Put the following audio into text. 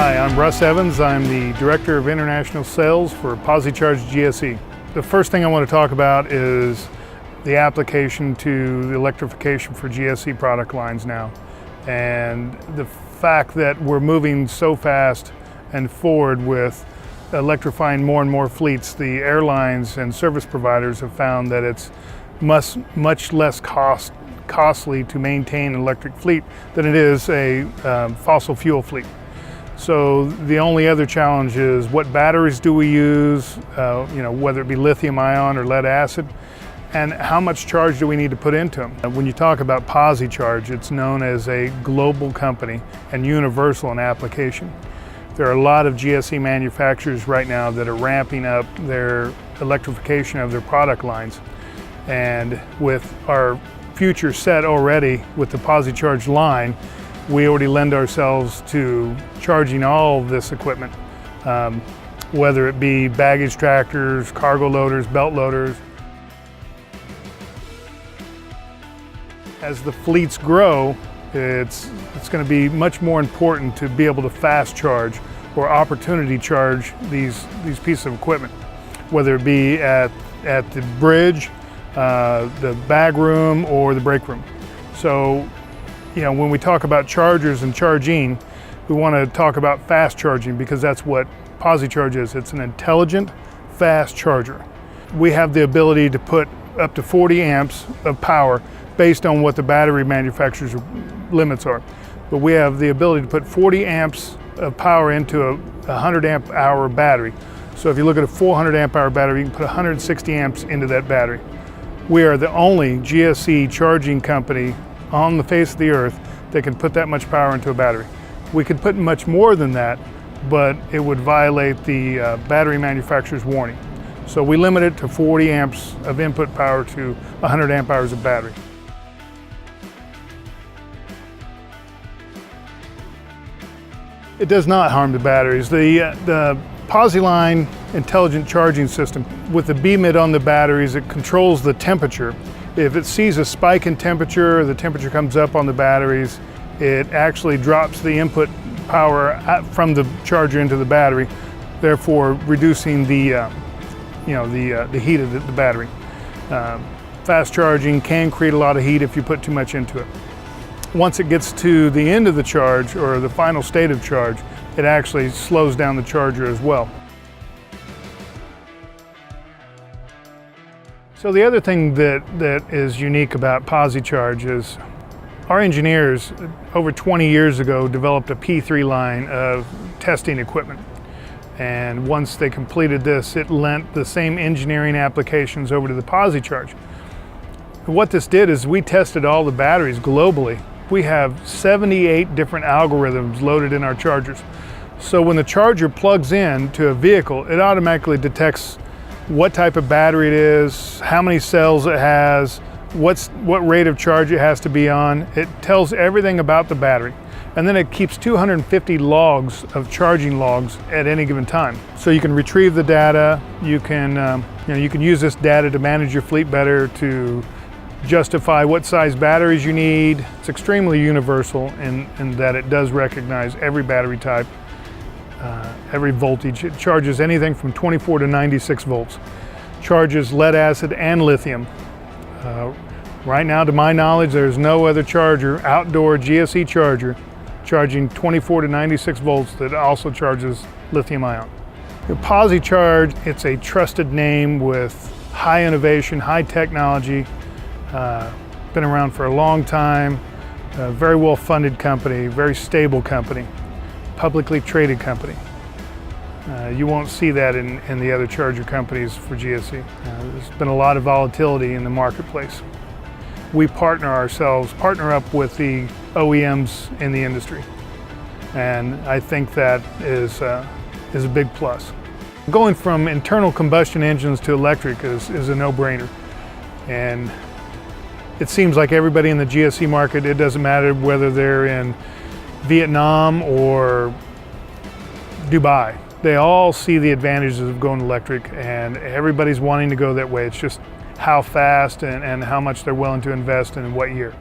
Hi, I'm Russ Evans. I'm the Director of International Sales for PosiCharge GSE. The first thing I want to talk about is the application to the electrification for GSE product lines now. And the fact that we're moving so fast and forward with electrifying more and more fleets, the airlines and service providers have found that it's much less costly to maintain an electric fleet than it is a fossil fuel fleet. So the only other challenge is what batteries do we use, whether it be lithium ion or lead acid, and how much charge do we need to put into them. When you talk about PosiCharge, it's known as a global company and universal in application. There are a lot of GSE manufacturers right now that are ramping up their electrification of their product lines. And with our future set already with the PosiCharge line, we already lend ourselves to charging all of this equipment, whether it be baggage tractors, cargo loaders, belt loaders. As the fleets grow, it's going to be much more important to be able to fast charge or opportunity charge these pieces of equipment, whether it be at the bridge, the bag room, or the brake room. So, when we talk about chargers and charging, we want to talk about fast charging because that's what PosiCharge is. It's an intelligent, fast charger. We have the ability to put up to 40 amps of power based on what the battery manufacturer's limits are. But we have the ability to put 40 amps of power into a 100 amp hour battery. So if you look at a 400 amp hour battery, you can put 160 amps into that battery. We are the only GSE charging company on the face of the earth that can put that much power into a battery. We could put much more than that, but it would violate the battery manufacturer's warning. So we limit it to 40 amps of input power to 100 amp hours of battery. It does not harm the batteries. The PosiLine intelligent charging system, with the BMID on the batteries, it controls the temperature. If it sees a spike in temperature, the temperature comes up on the batteries, it actually drops the input power from the charger into the battery, therefore reducing the heat of the battery. Fast charging can create a lot of heat if you put too much into it. Once it gets to the end of the charge or the final state of charge, it actually slows down the charger as well. So the other thing that is unique about PosiCharge is our engineers over 20 years ago developed a P3 line of testing equipment. And once they completed this, it lent the same engineering applications over to the PosiCharge. What this did is we tested all the batteries globally. We have 78 different algorithms loaded in our chargers. So when the charger plugs in to a vehicle, it automatically detects what type of battery it is, how many cells it has, what rate of charge it has to be on. It tells everything about the battery. And then it keeps 250 logs of charging logs at any given time. So you can retrieve the data, you can use this data to manage your fleet better, to justify what size batteries you need. It's extremely universal in that it does recognize every battery type, every voltage. It charges anything from 24 to 96 volts. Charges lead acid and lithium. Right now, to my knowledge, there's no other charger, outdoor GSE charger, charging 24 to 96 volts that also charges lithium ion. The PosiCharge, it's a trusted name with high innovation, high technology. Been around for a long time, a very well-funded company, very stable company, publicly traded company. You won't see that in the other charger companies for GSE. There's been a lot of volatility in the marketplace. We partner up with the OEMs in the industry, and I think that is a big plus. Going from internal combustion engines to electric is a no-brainer. And it seems like everybody in the GSE market, it doesn't matter whether they're in Vietnam or Dubai. They all see the advantages of going electric, and everybody's wanting to go that way. It's just how fast and how much they're willing to invest and in what year.